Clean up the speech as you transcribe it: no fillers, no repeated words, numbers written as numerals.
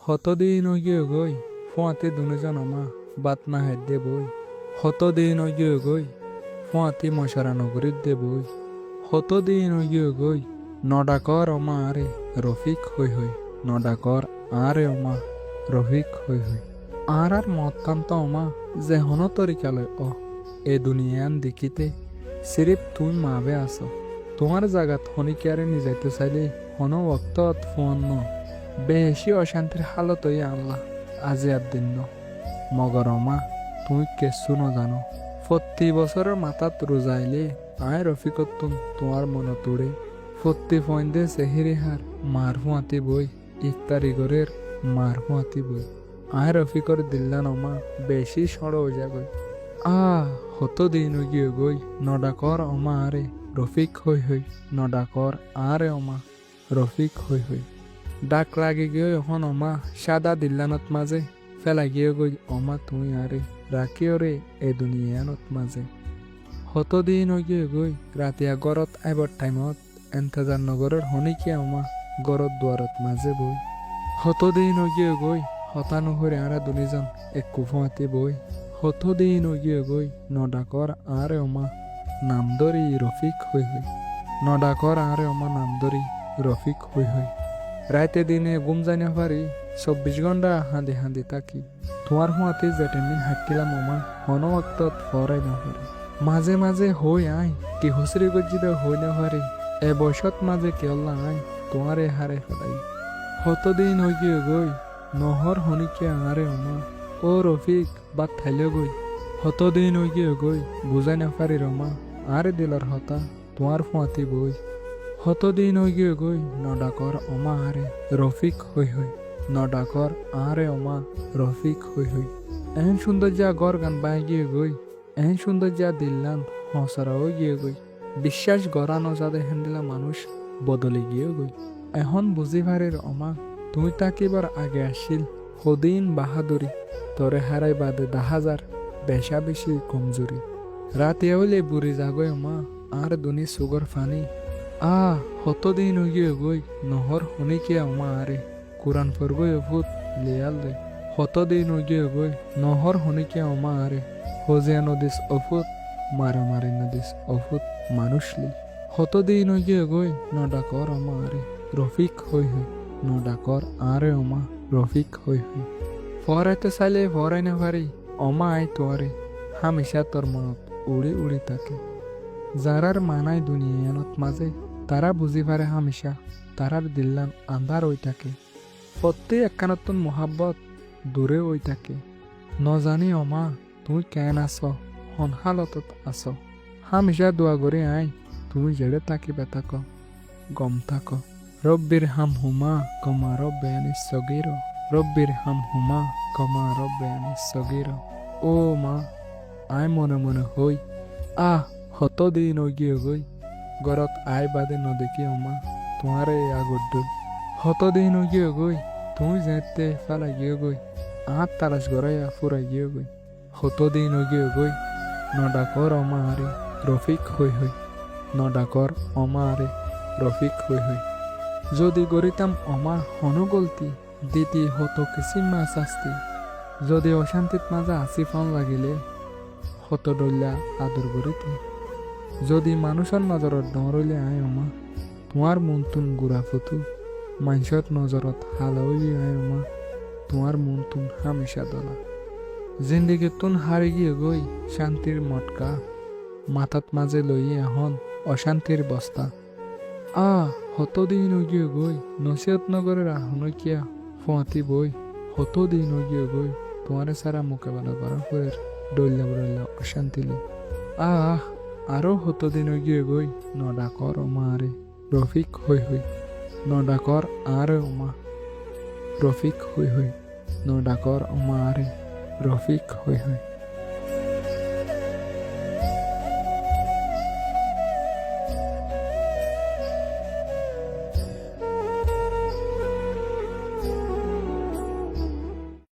হতদিন গিয়ে গই ফুয়াতে দুজন আমা বাত না হাত দে বই হতদিন গিয়ে গই ফুয়াতে মশারা নগরীত দে বই হতদিন গিয়ে গই নডাকর অমা আরে রফিক হই হই নডাকর আরে অমা রফিক হই হই আর মতান্ত অমা যে হন তরিকালয় এ দুনিয়ান দেখিতে সিরিপ তুই মাবে আস তোমার জাগাত হনিকারে নিজাইতে চাইলে হন ওক্তত ফোন ন বেশি অশান্তির হালত হই আল্লাহ আজি আর দিন মগর অমা তুই কেসু ন জানো প্রতি বছরের মাথাত রোজাইলে আয় রফিকত তোমার মন তোড়ে প্রতি ফন্দে সেহিরি হার মার ফুয়াতি বই ইফতারিগরের মার ফুয়াতি বই আয় রফিকর দিল্লা নমা বেশি সড় হয়ে যাগই হতো দিন গিয়ে গই নডাকর অমা আরে রফিক হই হই নডাকর আরে অমা রফিক হই হই ডাক লাগে গিয়ে এখন অমা সাদা দিল্লানত মাঝে ফেলা গিয়ে গই অমা তুই আরে রাখিও রে এ দুনিয়ানত মাঝে হতো দিন গিয়ে গই রাতিয়া গরত আইবার টাইমত এন্তেজার নগরের হনিকে অমা গরত দুয়ারত মাঝে বই হতো দিন গিয়ে গই হতানো হরে আরা দুনিজন এক কুফাতে বই হতো দিন গিয়ে গই নডাকর আরে অমা নামদরি রফিক হই হই নডাকর আরে অমা নামদরি রফিক হই হই রাতে দিনে ঘুম যাই না পারি 24 ঘন্টা হাঁদি হাঁদি থাকি তোমার হুয়াতে যেটেনি হাঁকিলাম অমা হন অক্তত ফরাই না পারে মাঝে মাঝে হই আই কি হুসরি গজ্জিত হই না পারে এ বয়সত মাঝে কেল্লা আই তোমারে হারে ফেলাই হতদিন গিয়ে গই নহর হনিকে আরে অমা ও রফিক বাদ থাইলে গই হতদিন গিয়ে গই বুঝাই না পারি রমা আরে দিলার হতা তোমার ফুয়াতি বই হতদিন গিয়ে গই নডাকর অমা আরে রফিক হই হই নডাকর আরে অমা রফিক হই হই এহেন সুন্দর যা গর গান বাই গিয়ে গই এহেন সুন্দর যা দিল্লান হসরাও গিয়ে গই বিশ্বাস গড়ানো যাদের হেন্দিলা মানুষ বদলে গিয়ে গই এখন বুঝি পারির অমা তুই তাকিবার আগে আসিল হদিন বাহাদুরি তরে হারাই বাদে 10,000 বেশা বেশি কমজোরি রাতে হইলে বুড়ি যাগয় অমা আর দুনি সুগর ফানি হতদিন গিয়ে গই নহর হনিকে অমা আরে কোরআন পড়গই অভূত লিয়াল রে হতদিন গিয়ে গই নহর হনিকে অমা আরে হজিয়া নদিস অভূত মারামারি নদিস অভূত মানুষলি হতদিন গিয়ে গই নডাকর অমা আরে রফিক হই হই নডাকর আরে অমা রফিক হই হই ফরাইতে চাইলে ফরাই না পারি অমা আই তোয়ারে হামেশা তোর মনত উড়ি উড়ি থাকে যারার মানাই দুনিয়ানত মাঝে তারা বুঝি পারে হামেশা তারার দিল্লান আন্ধার হই থাকে প্রত্যেক একখানতন মোহাব্বত দূরে হই থাকে নজানি অমা তুই কেন আস হনহালতত আস হামেশা দোয়া করে আই তুমি জেড়ে থাকিবে থাক গম থাক রব্বির হাম হুমা কমা রব্বায়ানি সগীর রব্বির হাম হুমা কমা রব্বায়ানি সগীর ও মা আয় মনে মনে হই হত দিন গিয়ে গই গরত আয় বাদে নদেখি অমা তোমারে আগর দই হত দিন গিয়ে গই তুই যেতে ফেলা গিয়ে গই তালাশ গড়াইয়া ফুরাই গিয়ে গই হত দিন গিয়ে গই নডাকর অমা আরে রফিক হই হই নডাকর অমা আরে রফিক হই হই যদি গড়িতাম অমা হন গলতি দিতি হতো কিসিমা শাস্তি যদি অশান্তিত মাজা আসি ফান লাগিলে হত ডল্লা আদর গড়িতি যদি মানুষের নজরত ডরইলে আয় অমা তোমার মন তুন গুড়া ফতু মানুষের নজরত হালাউলি আয় অমা তোমার মন তুন হামেশা দলা জিন্দিগি তুন হারি গিয়ে গই শান্তির মটকা মাথাত মাঝে লইয়ে এখন অশান্তির বস্তা হতদিন গিয়ে গই নসিহত নগরের আহনকিয়া ফুয়াতি বই হতদিন গিয়ে গই তোমারে সারা মোকাবেলা করা ফের ডল্লা বড়ল্লা অশান্তিলে আরো হতদিন গিয়ে গই নডাকর অমা আরে রফিক হই হই নডাকর আরে অমা রফিক হই হই নডাকর অমা আরে রফিক হই হই